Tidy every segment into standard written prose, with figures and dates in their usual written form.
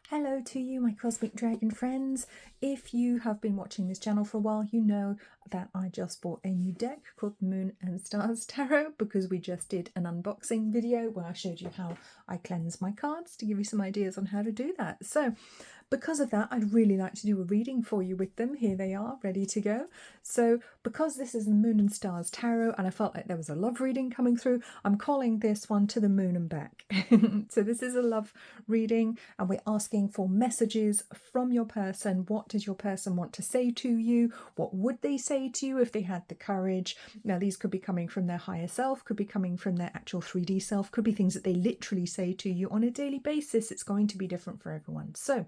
Hello to you, my cosmic dragon friends. If you have been watching this channel for a while, you know that I just bought a new deck called Moon and Stars Tarot because we just did an unboxing video where I showed you how I cleanse my cards to give you some ideas on how to do that. So because of that, I'd really like to do a reading for you with them. Here they are, ready to go. So because this is the Moon and Stars Tarot and I felt like there was a love reading coming through, I'm calling this one To the Moon and Back. So this is a love reading and we're asking for messages from your person. What does your person want to say to you? What would they say to you if they had the courage? Now these could be coming from their higher self, could be coming from their actual 3D self, could be things that they literally say to you on a daily basis. It's going to be different for everyone. So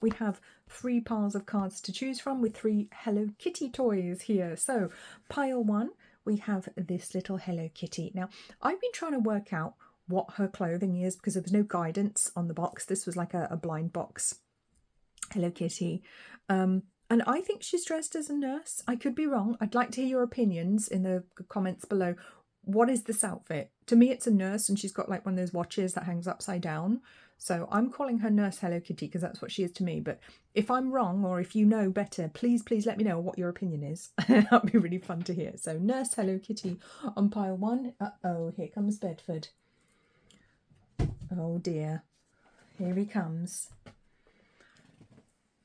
we have 3 piles of cards to choose from with 3 Hello Kitty toys here. So pile 1, we have this little Hello Kitty. Now I've been trying to work out what her clothing is because there was no guidance on the box. This was like a blind box Hello Kitty. And I think she's dressed as a nurse. I could be wrong. I'd like to hear your opinions in the comments below. What is this outfit? To me, it's a nurse and she's got like one of those watches that hangs upside down. So I'm calling her Nurse Hello Kitty because that's what she is to me. But if I'm wrong or if you know better, please let me know what your opinion is. That'd be really fun to hear. So Nurse Hello Kitty on pile 1. Uh-oh, here comes Bedford. Oh dear. Here he comes.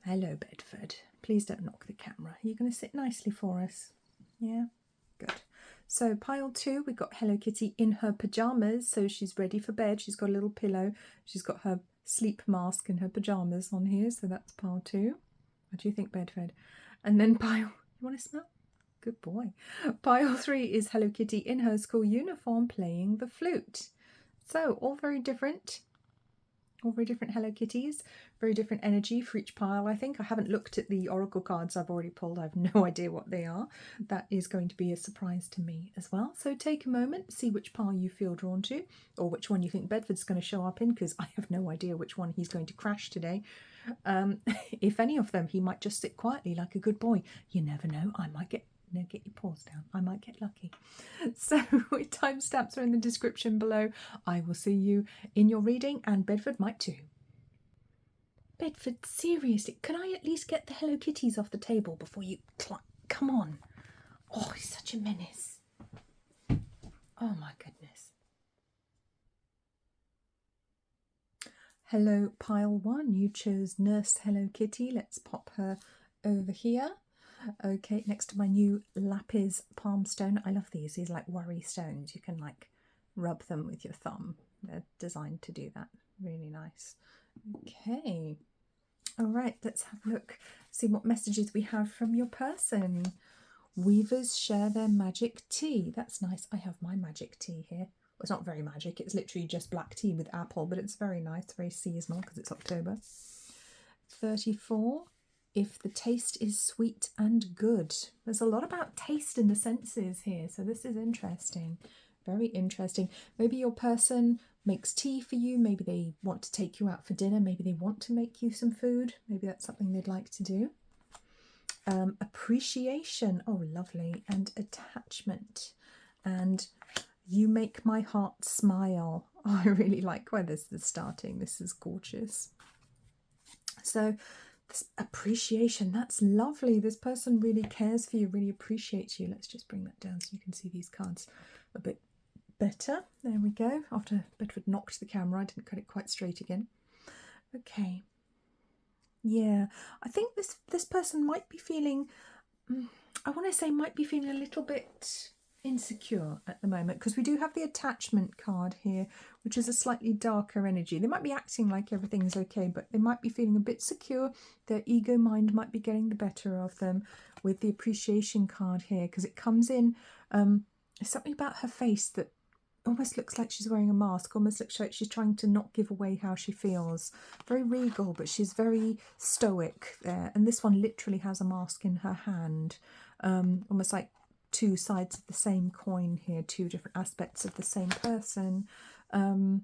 Hello, Bedford. Please don't knock the camera. Are you going to sit nicely for us? Yeah? Good. So pile 2, we've got Hello Kitty in her pyjamas, so she's ready for bed. She's got a little pillow. She's got her sleep mask and her pyjamas on here, so that's pile 2. What do you think, Bedford? And then pile... You want to smell? Good boy. Pile 3 is Hello Kitty in her school uniform playing the flute. So all very different. All very different Hello Kitties, very different energy for each pile, I think. I haven't looked at the oracle cards I've already pulled. I have no idea what they are. That is going to be a surprise to me as well. So take a moment, see which pile you feel drawn to, or which one you think Bedford's going to show up in, because I have no idea which one he's going to crash today. If any of them, he might just sit quietly like a good boy. You never know, I might get... No, get your paws down. I might get lucky. So timestamps are in the description below. I will see you in your reading, and Bedford might too. Bedford, seriously, can I at least get the Hello Kitties off the table before you come on? Oh, he's such a menace. Oh my goodness. Hello, pile 1. You chose Nurse Hello Kitty. Let's pop her over here. Okay, next to my new lapis palm stone. I love these. These are like worry stones. You can like rub them with your thumb. They're designed to do that. Really nice. Okay. All right, let's have a look. See what messages we have from your person. Weavers share their magic tea. That's nice. I have my magic tea here. Well, it's not very magic. It's literally just black tea with apple, but it's very nice, very seasonal because it's October. 34. If the taste is sweet and good. There's a lot about taste in the senses here, so this is interesting. Very interesting. Maybe your person makes tea for you. Maybe they want to take you out for dinner. Maybe they want to make you some food. Maybe that's something they'd like to do. Appreciation. Oh, lovely. And attachment. And you make my heart smile. Oh, I really like where this is starting. This is gorgeous. So this appreciation, that's lovely. This person really cares for you, really appreciates you. Let's just bring that down so you can see these cards a bit better. There we go. After Bedford knocked the camera, I didn't cut it quite straight again. Okay. Yeah, I think this person might be feeling, I want to say might be feeling a little bit insecure at the moment, because we do have the attachment card here, which is a slightly darker energy. They might be acting like everything's okay, but they might be feeling a bit secure. Their ego mind might be getting the better of them with the appreciation card here, because it comes in something about her face that almost looks like she's wearing a mask, almost looks like she's trying to not give away how she feels. Very regal, but she's very stoic there. And this one literally has a mask in her hand, almost like 2 sides of the same coin here, 2 different aspects of the same person. And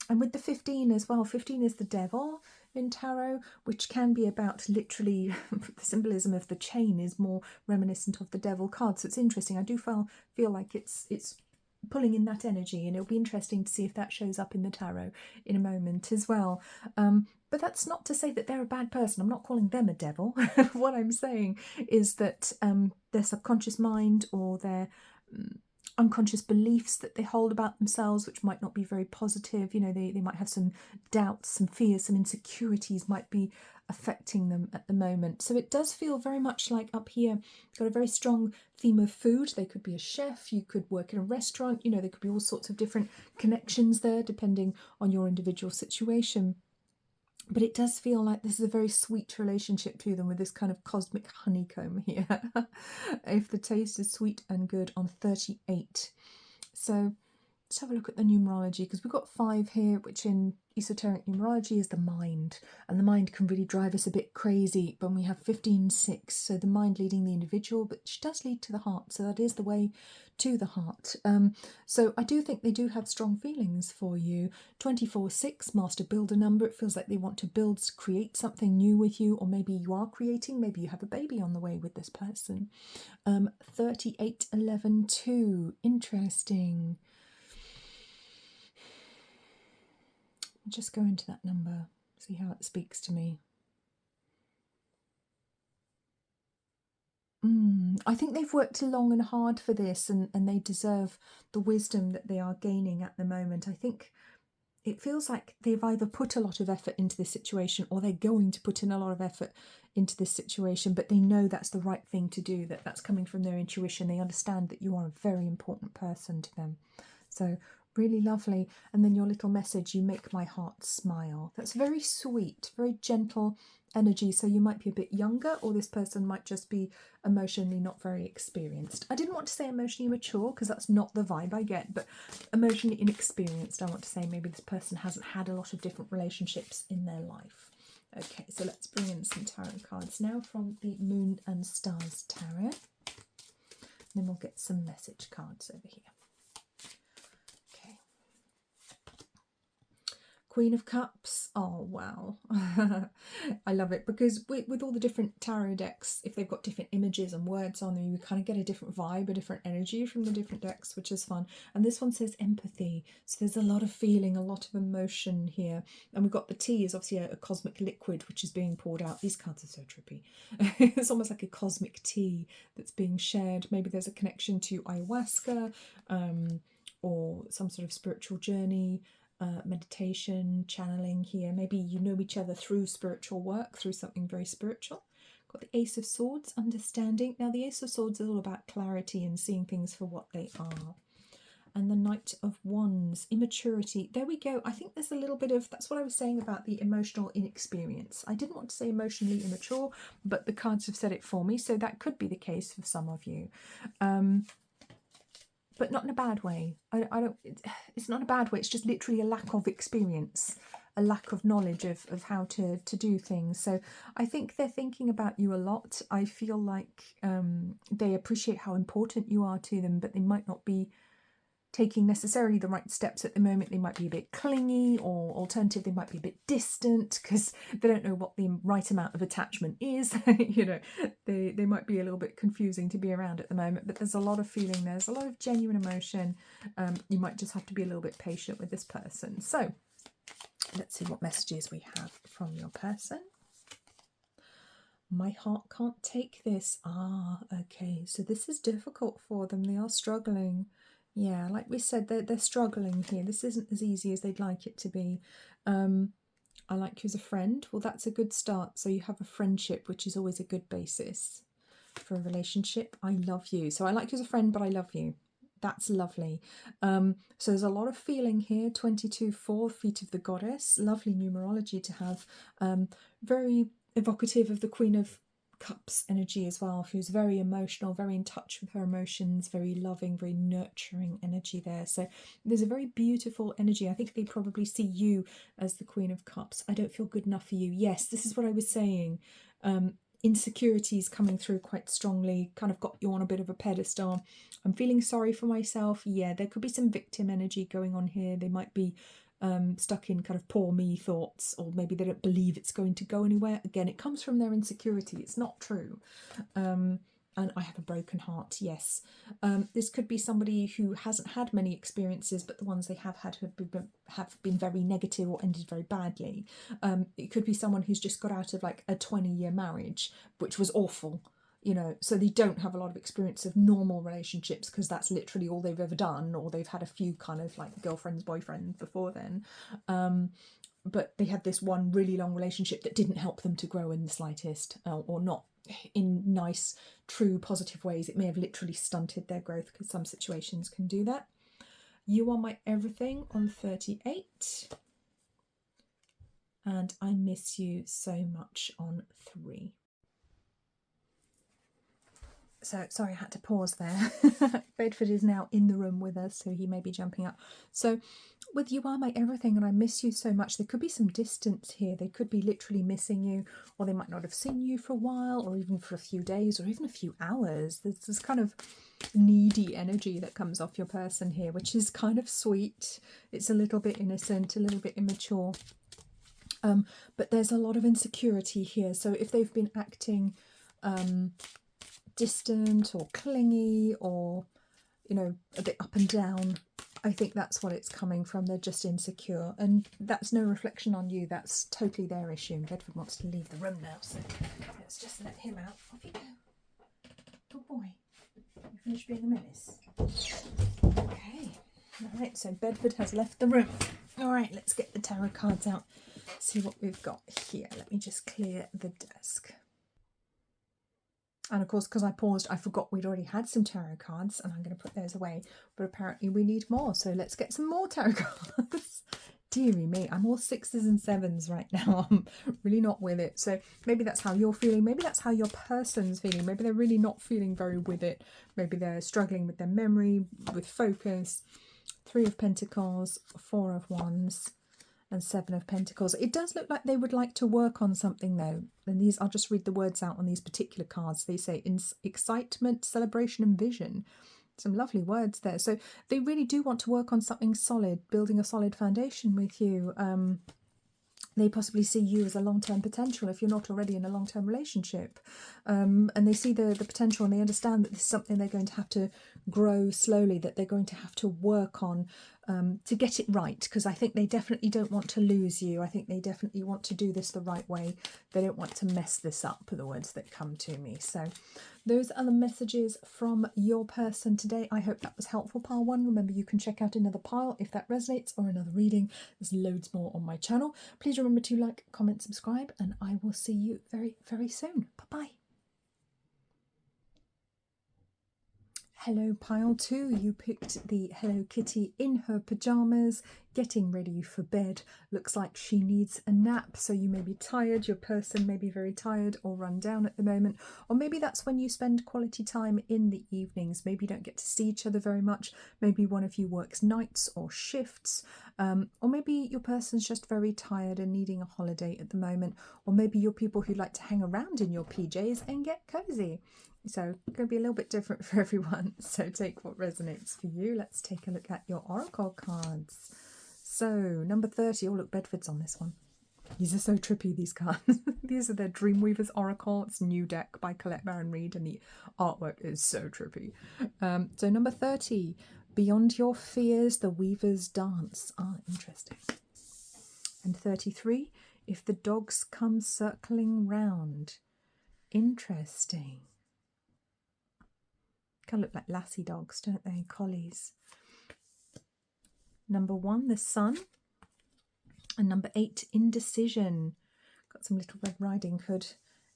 with the 15 as well, 15 is the devil in tarot, which can be about literally the symbolism of the chain is more reminiscent of the devil card. So it's interesting. I do feel like it's pulling in that energy, and it'll be interesting to see if that shows up in the tarot in a moment as well. But that's not to say that they're a bad person. I'm not calling them a devil. What I'm saying is that their subconscious mind or their unconscious beliefs that they hold about themselves, which might not be very positive, you know, they might have some doubts, some fears, some insecurities might be affecting them at the moment. So it does feel very much like up here, got a very strong theme of food. They could be a chef, you could work in a restaurant, you know, there could be all sorts of different connections there depending on your individual situation. But it does feel like this is a very sweet relationship to them with this kind of cosmic honeycomb here. If the taste is sweet and good on 38. So let's have a look at the numerology, because we've got 5 here, which in esoteric numerology is the mind, and the mind can really drive us a bit crazy. But we have 15, 6, so the mind leading the individual, but she does lead to the heart, so that is the way to the heart. So I do think they do have strong feelings for you. 24, 6, master builder number. It feels like they want to build, create something new with you, or maybe you are creating, maybe you have a baby on the way with this person. 38, 11, 2, interesting. Just go into that number, see how it speaks to me. I think they've worked long and hard for this, and they deserve the wisdom that they are gaining at the moment. I think it feels like they've either put a lot of effort into this situation, or they're going to put in a lot of effort into this situation, but they know that's the right thing to do, that's coming from their intuition. They understand that you are a very important person to them. So really lovely. And then your little message, you make my heart smile. That's very sweet, very gentle energy. So you might be a bit younger, or this person might just be emotionally not very experienced. I didn't want to say emotionally mature, because that's not the vibe I get, but emotionally inexperienced. I want to say maybe this person hasn't had a lot of different relationships in their life. Okay, so let's bring in some tarot cards now from the Moon and Stars Tarot. And then we'll get some message cards over here. Queen of Cups. Oh, wow. I love it, because with all the different tarot decks, if they've got different images and words on them, you kind of get a different vibe, a different energy from the different decks, which is fun. And this one says empathy. So there's a lot of feeling, a lot of emotion here. And we've got the tea is obviously a cosmic liquid, which is being poured out. These cards are so trippy. It's almost like a cosmic tea that's being shared. Maybe there's a connection to ayahuasca, or some sort of spiritual journey. Meditation, channeling here. Maybe you know each other through spiritual work, through something very spiritual. Got the Ace of Swords, understanding. Now the Ace of Swords is all about clarity and seeing things for what they are. And the Knight of Wands, immaturity. There we go. I think there's a little bit of, that's what I was saying about the emotional inexperience. I didn't want to say emotionally immature, but the cards have said it for me, so that could be the case for some of you. But not in a bad way. It's not a bad way, it's just literally a lack of experience, a lack of knowledge of how to do things. So I think they're thinking about you a lot. I feel like they appreciate how important you are to them, but they might not be taking necessarily the right steps at the moment. They might be a bit clingy, or alternative, they might be a bit distant because they don't know what the right amount of attachment is. You know, they might be a little bit confusing to be around at the moment, but there's a lot of feeling, there's a lot of genuine emotion. You might just have to be a little bit patient with this person. So let's see what messages we have from your person. My heart can't take this. Ah, okay, so this is difficult for them. They are struggling. Yeah, like we said, they're struggling here. This isn't as easy as they'd like it to be. I like you as a friend. Well, that's a good start. So you have a friendship, which is always a good basis for a relationship. I love you. So I like you as a friend, but I love you. That's lovely. So there's a lot of feeling here. 22, 4, feet of the goddess. Lovely numerology to have. Very evocative of the Queen of Cups energy as well, who's very emotional, very in touch with her emotions, very loving, very nurturing energy there. So there's a very beautiful energy. I think they probably see you as the Queen of Cups. I don't feel good enough for you. Yes, this is what I was saying. Insecurities coming through quite strongly, kind of got you on a bit of a pedestal. I'm feeling sorry for myself. Yeah, there could be some victim energy going on here. They might be stuck in kind of poor me thoughts, or maybe they don't believe it's going to go anywhere. Again, it comes from their insecurity. It's not true. And I have a broken heart, yes. This could be somebody who hasn't had many experiences, but the ones they have had have been very negative or ended very badly. It could be someone who's just got out of like a 20-year marriage, which was awful, you know, so they don't have a lot of experience of normal relationships because that's literally all they've ever done, or they've had a few kind of like girlfriends, boyfriends before then. But they had this one really long relationship that didn't help them to grow in the slightest, or not in nice, true, positive ways. It may have literally stunted their growth because some situations can do that. You are my everything on 38. And I miss you so much on 3. So, sorry, I had to pause there. Bedford is now in the room with us, so he may be jumping up. So, with you are my everything and I miss you so much, there could be some distance here. They could be literally missing you, or they might not have seen you for a while, or even for a few days, or even a few hours. There's this kind of needy energy that comes off your person here, which is kind of sweet. It's a little bit innocent, a little bit immature. But there's a lot of insecurity here. So if they've been acting distant or clingy, or, you know, a bit up and down, I think that's what it's coming from. They're just insecure, and that's no reflection on you. That's totally their issue. And Bedford wants to leave the room now, so let's just let him out. Off you go. Good boy. You finished being a menace. Okay. All right, so Bedford has left the room. All right, let's get the tarot cards out. See what we've got here. Let me just clear the desk. And of course, because I paused, I forgot we'd already had some tarot cards, and I'm going to put those away. But apparently we need more, so let's get some more tarot cards. Deary me, I'm all 6s and 7s right now. I'm really not with it. So maybe that's how you're feeling. Maybe that's how your person's feeling. Maybe they're really not feeling very with it. Maybe they're struggling with their memory, with focus. 3 of Pentacles, 4 of Wands, and 7 of Pentacles. It does look like they would like to work on something though. And these, I'll just read the words out on these particular cards. They say excitement, celebration and vision. Some lovely words there. So they really do want to work on something solid, building a solid foundation with you. They possibly see you as a long-term potential if you're not already in a long-term relationship. And they see the potential, and they understand that this is something they're going to have to grow slowly, that they're going to have to work on to get it right, because I think they definitely don't want to lose you. I think they definitely want to do this the right way. They don't want to mess this up, are the words that come to me. So those are the messages from your person today. I hope that was helpful, pile 1. Remember, you can check out another pile if that resonates, or another reading. There's loads more on my channel. Please remember to like, comment, subscribe, and I will see you very, very soon. Bye-bye. Hello, pile 2. You picked the Hello Kitty in her pyjamas, getting ready for bed. Looks like she needs a nap, so you may be tired. Your person may be very tired or run down at the moment. Or maybe that's when you spend quality time in the evenings. Maybe you don't get to see each other very much. Maybe one of you works nights or shifts. Or maybe your person's just very tired and needing a holiday at the moment. Or maybe you're people who like to hang around in your PJs and get cozy. So it's going to be a little bit different for everyone. So take what resonates for you. Let's take a look at your oracle cards. So number 30. Oh, look, Bedford's on this one. These are so trippy, these cards. These are the Dreamweaver's Oracle. It's a new deck by Colette Baron Reid, and the artwork is so trippy. So number 30. Beyond your fears, the weavers dance. Ah, interesting. And 33. If the dogs come circling round. Interesting. Kind of look like lassie dogs, don't they? Collies. Number 1, the sun. And number 8, indecision. Got some little Red Riding Hood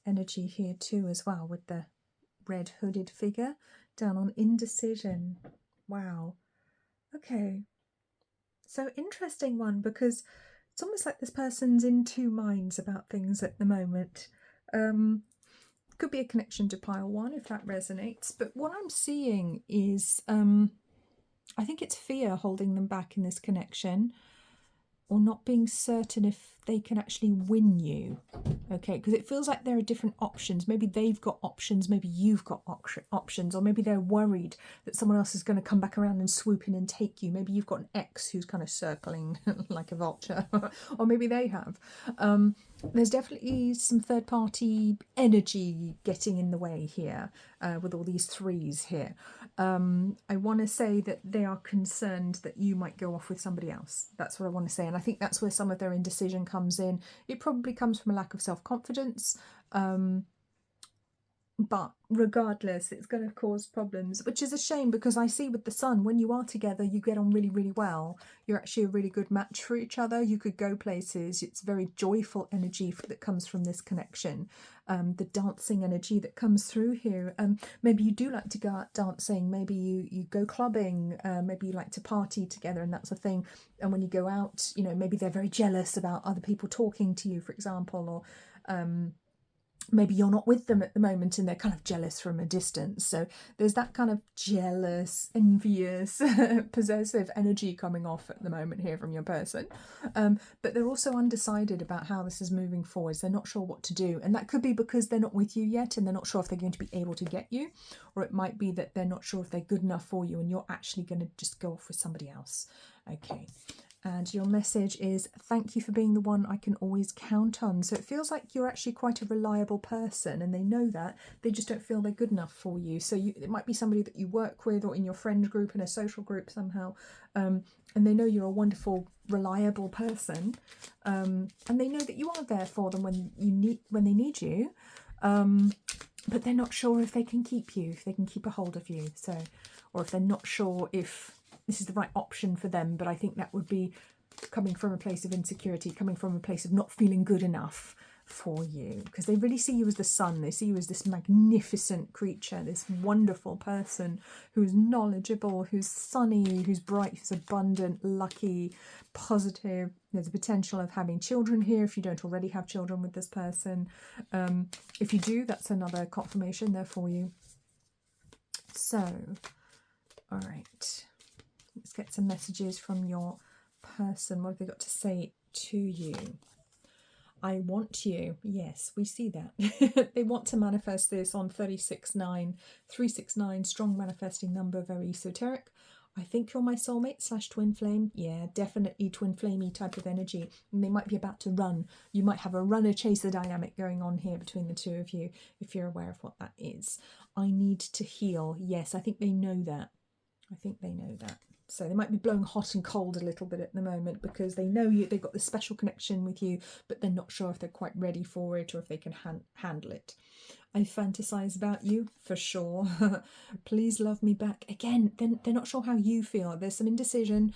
energy here too as well, with the red hooded figure down on indecision. Wow. Okay. So interesting one, because it's almost like this person's in 2 minds about things at the moment. Could be a connection to pile 1 if that resonates, but what I'm seeing is I think it's fear holding them back in this connection, or not being certain if they can actually win you. Okay, because it feels like there are different options. Maybe they've got options, maybe you've got options, or maybe they're worried that someone else is going to come back around and swoop in and take you. Maybe you've got an ex who's kind of circling like a vulture, or maybe they have. There's definitely some third-party energy getting in the way here with all these threes here. I want to say that they are concerned that you might go off with somebody else. That's what I want to say. And I think that's where some of their indecision comes in. It probably comes from a lack of self-confidence. But regardless, it's going to cause problems, which is a shame because I see with the sun, when you are together, you get on really, really well. You're actually a really good match for each other. You could go places. It's very joyful energy that comes from this connection. The dancing energy that comes through here. Maybe you do like to go out dancing. Maybe you go clubbing. Maybe you like to party together and that's a thing. And when you go out, you know, maybe they're very jealous about other people talking to you, for example, or maybe you're not with them at the moment and they're kind of jealous from a distance. So there's that kind of jealous, envious, possessive energy coming off at the moment here from your person. But they're also undecided about how this is moving forwards. They're not sure what to do. And that could be because they're not with you yet and they're not sure if they're going to be able to get you. Or it might be that they're not sure if they're good enough for you and you're actually going to just go off with somebody else. Okay. And your message is, thank you for being the one I can always count on. So it feels like you're actually quite a reliable person and they know that. They just don't feel they're good enough for you. So it might be somebody that you work with or in your friend group, in a social group somehow. And they know you're a wonderful, reliable person. And they know that you are there for them when they need you. But they're not sure if they can keep you, if they can keep a hold of you. So, or if they're not sure if this is the right option for them, but I think that would be coming from a place of insecurity, coming from a place of not feeling good enough for you, because they really see you as the sun. They see you as this magnificent creature, this wonderful person who's knowledgeable, who's sunny, who's bright, who's abundant, lucky, positive. There's a potential of having children here if you don't already have children with this person. If you do, that's another confirmation there for you. So, all right. Let's get some messages from your person. What have they got to say to you? I want you. Yes, we see that. They want to manifest this on 369. 369, strong manifesting number, very esoteric. I think you're my soulmate / twin flame. Yeah, definitely twin flamey type of energy. And they might be about to run. You might have a runner-chaser dynamic going on here between the two of you, if you're aware of what that is. I need to heal. Yes, I think they know that. I think they know that. So they might be blowing hot and cold a little bit at the moment because they know you, they've got this special connection with you, but they're not sure if they're quite ready for it or if they can handle it. I fantasize about you, for sure. Please love me back. Again, they're not sure how you feel. There's some indecision,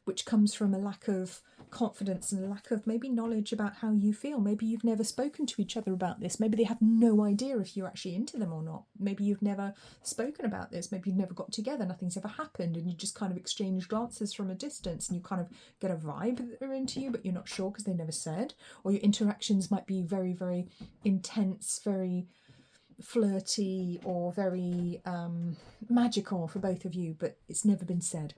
which comes from a lack of confidence and a lack of maybe knowledge about how you feel. Maybe you've never spoken to each other about this. Maybe they have no idea if you're actually into them or not. Maybe you've never spoken about this. Maybe you've never got together. Nothing's ever happened and you just kind of exchange glances from a distance and you kind of get a vibe that they're into you, but you're not sure because they never said. Or your interactions might be very, very intense, very flirty or very magical for both of you, but it's never been said.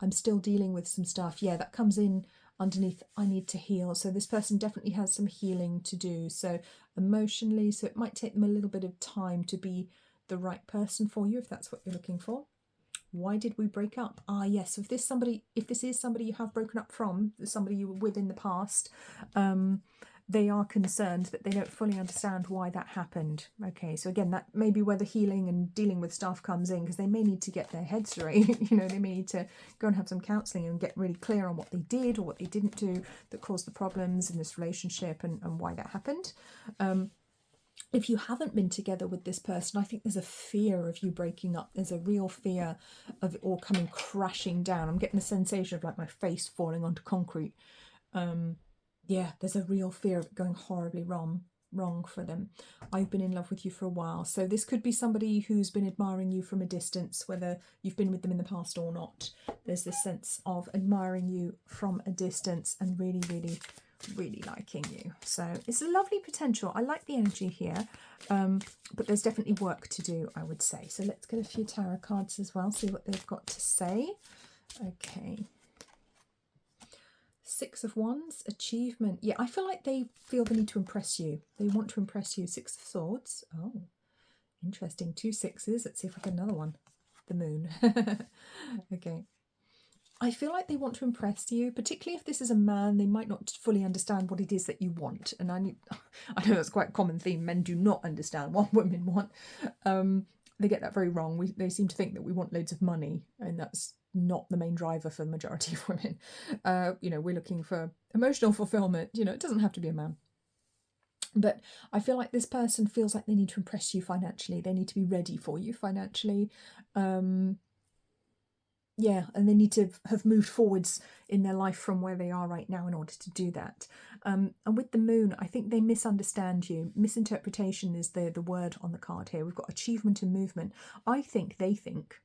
I'm still dealing with some stuff. Yeah, that comes in underneath I need to heal. So this person definitely has some healing to do. So emotionally, so it might take them a little bit of time to be the right person for you if that's what you're looking for. Why did we break up? Ah, yes. If this is somebody you have broken up from, somebody you were with in the past, they are concerned that they don't fully understand why that happened. Okay, so again, that may be where the healing and dealing with stuff comes in, because they may need to get their heads straight. You know, they may need to go and have some counselling and get really clear on what they did or what they didn't do that caused the problems in this relationship and why that happened. If you haven't been together with this person, I think there's a fear of you breaking up. There's a real fear of it all coming crashing down. I'm getting the sensation of like my face falling onto concrete. Yeah, there's a real fear of it going horribly wrong for them. I've been in love with you for a while. So this could be somebody who's been admiring you from a distance, whether you've been with them in the past or not. There's this sense of admiring you from a distance and really, really, really liking you. So it's a lovely potential. I like the energy here, but there's definitely work to do, I would say. So let's get a few tarot cards as well, see what they've got to say. Okay. 6 of Wands, achievement. Yeah, I feel like they feel the need to impress you. They want to impress you. 6 of Swords. Oh, interesting. 2 sixes. Let's see if I get another one. The Moon. Okay. I feel like they want to impress you, particularly if this is a man. They might not fully understand what it is that you want. And I know that's quite a common theme. Men do not understand what women want. They get that very wrong. They seem to think that we want loads of money, and that's not the main driver for the majority of women. We're looking for emotional fulfillment. It doesn't have to be a man. But I feel like this person feels like they need to impress you financially. They need to be ready for you financially. And they need to have moved forwards in their life from where they are right now in order to do that. And with the moon, I think they misunderstand you. Misinterpretation is the word on the card here. We've got achievement and movement. I think they think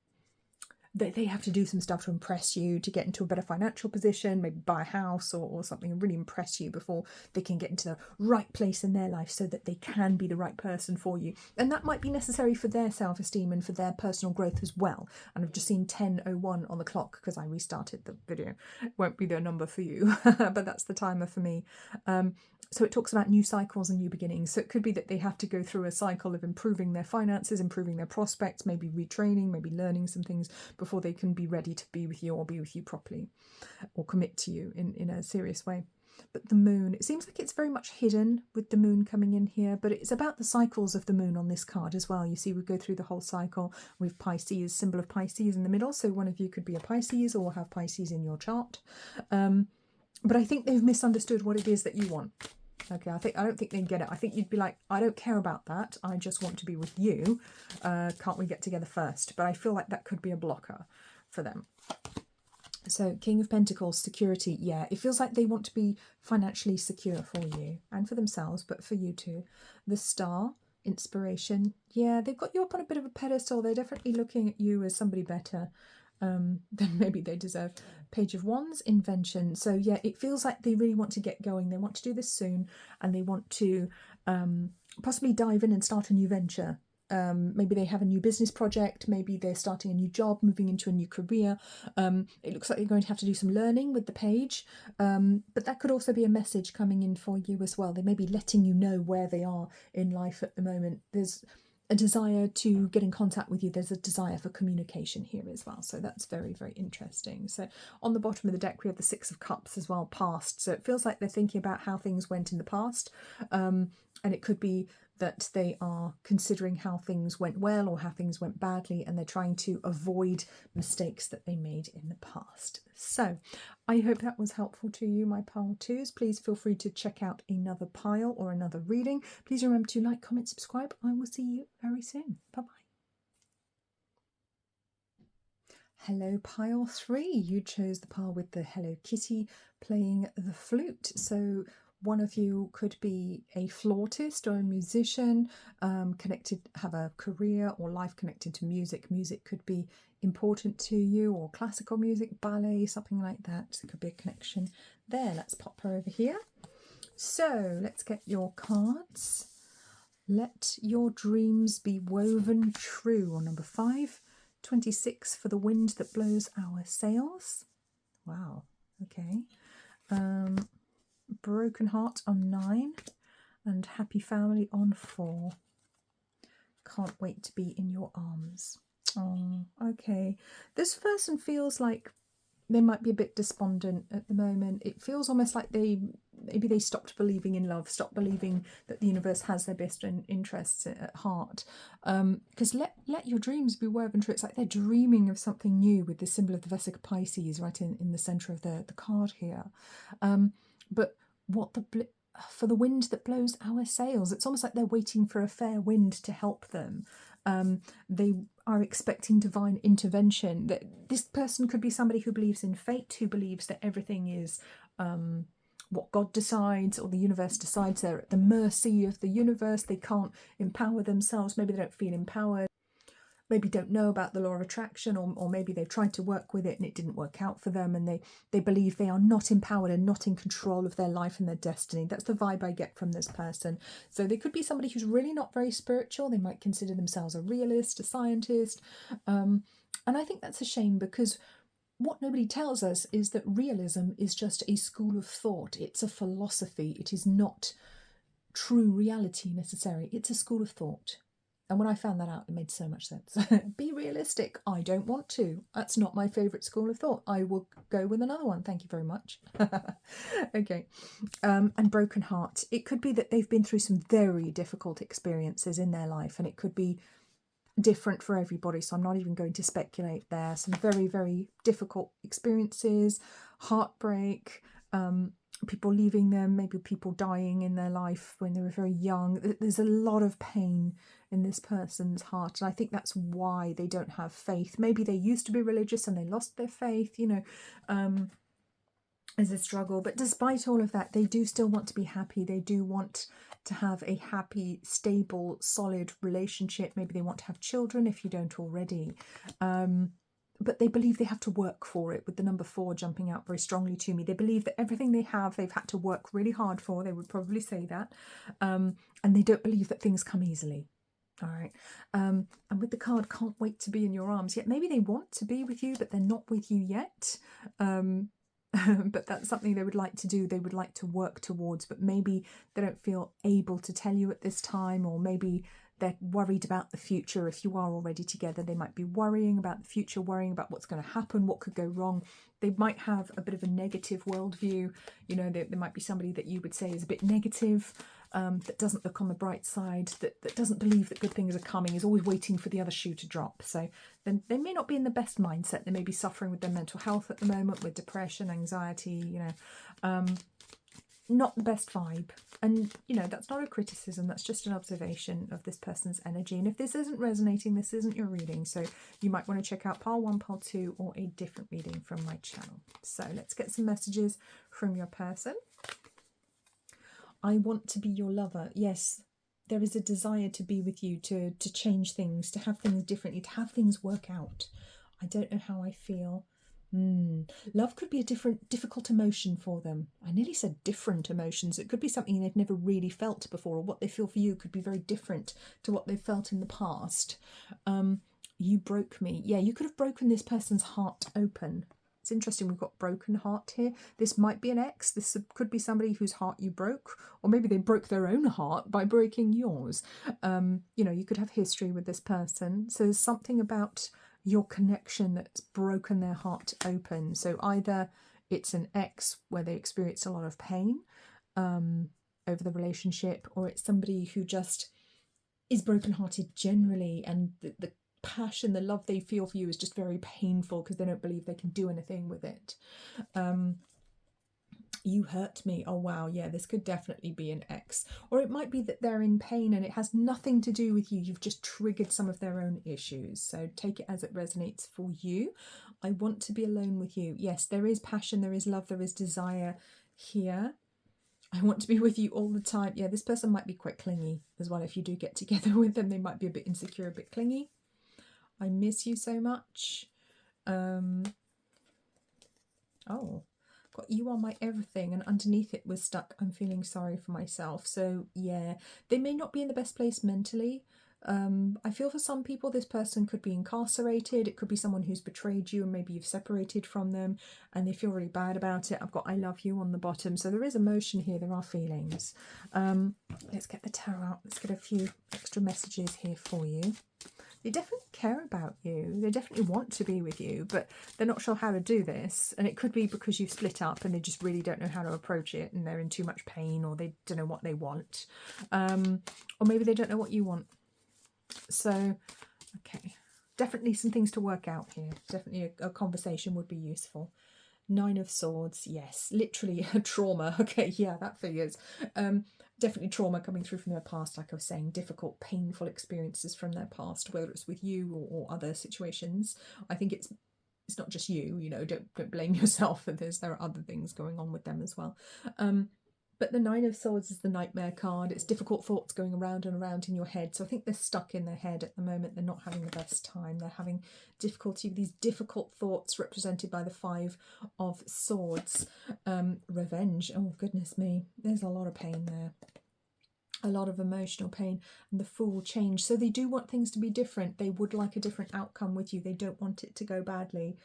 that they have to do some stuff to impress you, to get into a better financial position, maybe buy a house or something, and really impress you before they can get into the right place in their life so that they can be the right person for you. And that might be necessary for their self-esteem and for their personal growth as well. And I've just seen 10:01 on the clock because I restarted the video. It won't be the number for you, but that's the timer for me. So it talks about new cycles and new beginnings. So it could be that they have to go through a cycle of improving their finances, improving their prospects, maybe retraining, maybe learning some things before they can be ready to be with you or be with you properly or commit to you in a serious way. But the moon, it seems like it's very much hidden with the moon coming in here, but it's about the cycles of the moon on this card as well. You see, we go through the whole cycle with Pisces, symbol of Pisces in the middle. So one of you could be a Pisces or have Pisces in your chart. But I think they've misunderstood what it is that you want. Okay, I don't think they'd get it. I think you'd be like, I don't care about that. I just want to be with you. Can't we get together first? But I feel like that could be a blocker for them. So King of Pentacles, security. Yeah, it feels like they want to be financially secure for you and for themselves, but for you too. The Star, inspiration. Yeah, they've got you up on a bit of a pedestal. They're definitely looking at you as somebody better than maybe they deserve. Page of Wands, invention. So yeah, it feels like they really want to get going. They want to do this soon, and they want to possibly dive in and start a new venture. Maybe they have a new business project, maybe they're starting a new job, moving into a new career. It looks like you're going to have to do some learning with the page, but that could also be a message coming in for you as well. They may be letting you know where they are in life at the moment. There's a desire to get in contact with you. There's a desire for communication here as well. So that's very, very interesting. So on the bottom of the deck, we have the Six of Cups as well, past. So it feels like they're thinking about how things went in the past. And it could be that they are considering how things went well or how things went badly, and they're trying to avoid mistakes that they made in the past. So I hope that was helpful to you, my pile twos. Please feel free to check out another pile or another reading. Please remember to like, comment, subscribe. I will see you very soon. Bye-bye. Hello, pile three. You chose the pile with the Hello Kitty playing the flute. So one of you could be a flautist or a musician, have a career or life connected to music. Music could be important to you, or classical music, ballet, something like that. So it could be a connection there. Let's pop her over here. So let's get your cards. Let your dreams be woven true on number 5. 26 for the wind that blows our sails. Wow, okay. Broken heart on 9 and happy family on 4. Can't wait to be in your arms. Oh, okay. This person feels like they might be a bit despondent at the moment. It feels almost like maybe they stopped believing in love, stopped believing that the universe has their best interests at heart. Because let your dreams be woven true. It's like they're dreaming of something new with the symbol of the Vesica Pisces right in the centre of the card here. But for the wind that blows our sails, it's almost like they're waiting for a fair wind to help them. They are expecting divine intervention. That this person could be somebody who believes in fate, who believes that everything is what God decides or the universe decides. They're at the mercy of the universe. They can't empower themselves. Maybe they don't feel empowered. Maybe don't know about the law of attraction, or maybe they've tried to work with it and it didn't work out for them, and they believe they are not empowered and not in control of their life and their destiny. That's the vibe I get from this person. So they could be somebody who's really not very spiritual. They might consider themselves a realist, a scientist. And I think that's a shame, because what nobody tells us is that realism is just a school of thought. It's a philosophy. It is not true reality necessarily. It's a school of thought. And when I found that out, it made so much sense. Be realistic. I don't want to. That's not my favourite school of thought. I will go with another one. Thank you very much. Okay. And broken heart. It could be that they've been through some very difficult experiences in their life, and it could be different for everybody. So I'm not even going to speculate there. Some very, very difficult experiences, heartbreak, people leaving them, maybe people dying in their life when they were very young. There's a lot of pain in this person's heart, and I think that's why they don't have faith. Maybe they used to be religious and they lost their faith, you know, as a struggle. But despite all of that, they do still want to be happy. They do want to have a happy, stable, solid relationship. Maybe they want to have children if you don't already. But they believe they have to work for it, with the number 4 jumping out very strongly to me. They believe that everything they have, they've had to work really hard for. They would probably say that. And they don't believe that things come easily. All right. And with the card, can't wait to be in your arms. Yet maybe they want to be with you, but they're not with you yet. But that's something they would like to do. They would like to work towards, but maybe they don't feel able to tell you at this time, or maybe they're worried about the future. If you are already together, they might be worrying about the future, worrying about what's going to happen, what could go wrong. They might have a bit of a negative worldview. You know, there might be somebody that you would say is a bit negative, that doesn't look on the bright side, that doesn't believe that good things are coming, is always waiting for the other shoe to drop. So then they may not be in the best mindset. They may be suffering with their mental health at the moment, with depression, anxiety, you know, not the best vibe. And, you know, that's not a criticism, that's just an observation of this person's energy. And if this isn't resonating, this isn't your reading. So you might want to check out pile 1, pile 2, or a different reading from my channel. So let's get some messages from your person. I want to be your lover. Yes, there is a desire to be with you, to change things, to have things differently, to have things work out. I don't know how I feel. Love could be a difficult emotion for them. I nearly said different emotions. It could be something they've never really felt before, or what they feel for you could be very different to what they've felt in the past. You broke me. Yeah, you could have broken this person's heart open. It's interesting, we've got broken heart here. This might be an ex. This could be somebody whose heart you broke, or maybe they broke their own heart by breaking yours. You know, you could have history with this person. So there's something about your connection that's broken their heart open. So either it's an ex where they experience a lot of pain over the relationship, or it's somebody who just is brokenhearted generally, and the passion, the love they feel for you is just very painful because they don't believe they can do anything with it. You hurt me. Oh wow, yeah, this could definitely be an ex. Or it might be that they're in pain and it has nothing to do with you. You've just triggered some of their own issues. So take it as it resonates for you. I want to be alone with you. Yes, there is passion, there is love, there is desire here. I want to be with you all the time. Yeah, this person might be quite clingy as well. If you do get together with them, they might be a bit insecure, a bit clingy. I miss you so much. Oh, got you are my everything, and underneath it was stuck, I'm feeling sorry for myself. So yeah, they may not be in the best place mentally. I feel for some people this person could be incarcerated. It could be someone who's betrayed you and maybe you've separated from them and they feel really bad about it. I've got I love you on the bottom. So there is emotion here, there are feelings. Let's get the tarot out. Let's get a few extra messages here for you. They definitely care about you. They definitely want to be with you, but they're not sure how to do this. And it could be because you've split up and they just really don't know how to approach it, and they're in too much pain, or they don't know what they want. Or maybe they don't know what you want. So, okay. Definitely some things to work out here. Definitely a conversation would be useful. 9 of Swords, yes. Literally a trauma. Okay, yeah, that figures. Definitely trauma coming through from their past, like I was saying, difficult, painful experiences from their past, whether it's with you or other situations. I think it's not just you, you know, don't blame yourself for this. There are other things going on with them as well. But the 9 of Swords is the nightmare card. It's difficult thoughts going around and around in your head. So I think they're stuck in their head at the moment. They're not having the best time. They're having difficulty with these difficult thoughts represented by the 5 of Swords. Revenge. Oh, goodness me. There's a lot of pain there. A lot of emotional pain. And the Fool, change. So they do want things to be different. They would like a different outcome with you. They don't want it to go badly.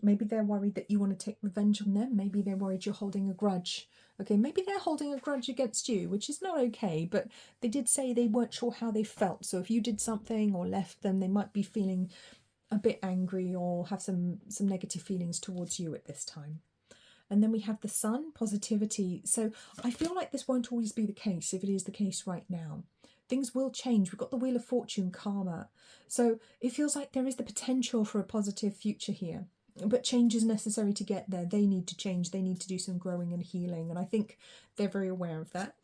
Maybe they're worried that you want to take revenge on them. Maybe they're worried you're holding a grudge. Okay, maybe they're holding a grudge against you, which is not okay, but they did say they weren't sure how they felt. So if you did something or left them, they might be feeling a bit angry or have some negative feelings towards you at this time. And then we have the Sun, positivity. So I feel like this won't always be the case if it is the case right now. Things will change. We've got the Wheel of Fortune, karma. So it feels like there is the potential for a positive future here. But change is necessary to get there. They need to change. They need to do some growing and healing. And I think they're very aware of that.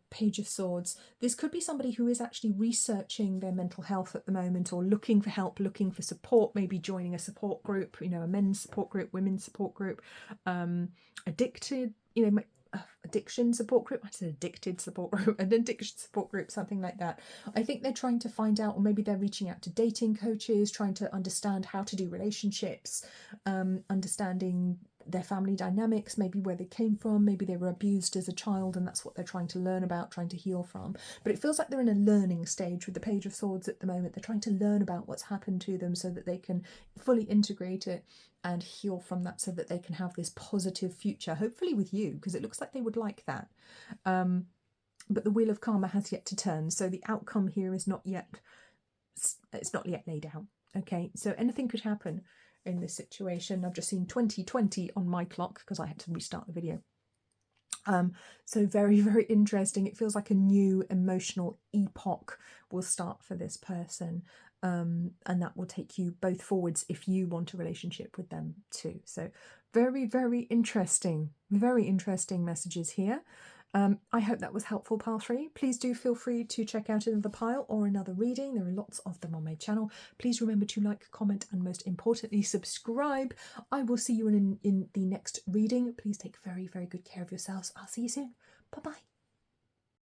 Page of Swords. This could be somebody who is actually researching their mental health at the moment, or looking for help, looking for support, maybe joining a support group, you know, a men's support group, women's support group, addicted, you know, addiction support group. I said addicted support group, an addiction support group, something like that. I think they're trying to find out, or maybe they're reaching out to dating coaches, trying to understand how to do relationships, understanding their family dynamics, maybe where they came from, maybe they were abused as a child and that's what they're trying to learn about, trying to heal from. But it feels like they're in a learning stage with the Page of Swords at the moment. They're trying to learn about what's happened to them so that they can fully integrate it and heal from that, so that they can have this positive future, hopefully with you, because it looks like they would like that. But the Wheel of Karma has yet to turn, so the outcome here is not yet, it's not yet laid out. Okay, so anything could happen in this situation. I've just seen 2020 on my clock because I had to restart the video. So very, very interesting. It feels like a new emotional epoch will start for this person. And that will take you both forwards if you want a relationship with them too. So very, very interesting messages here. I hope that was helpful, pile 3. Please do feel free to check out another pile or another reading. There are lots of them on my channel. Please remember to like, comment, and most importantly, subscribe. I will see you in the next reading. Please take very, very good care of yourselves. I'll see you soon. Bye-bye.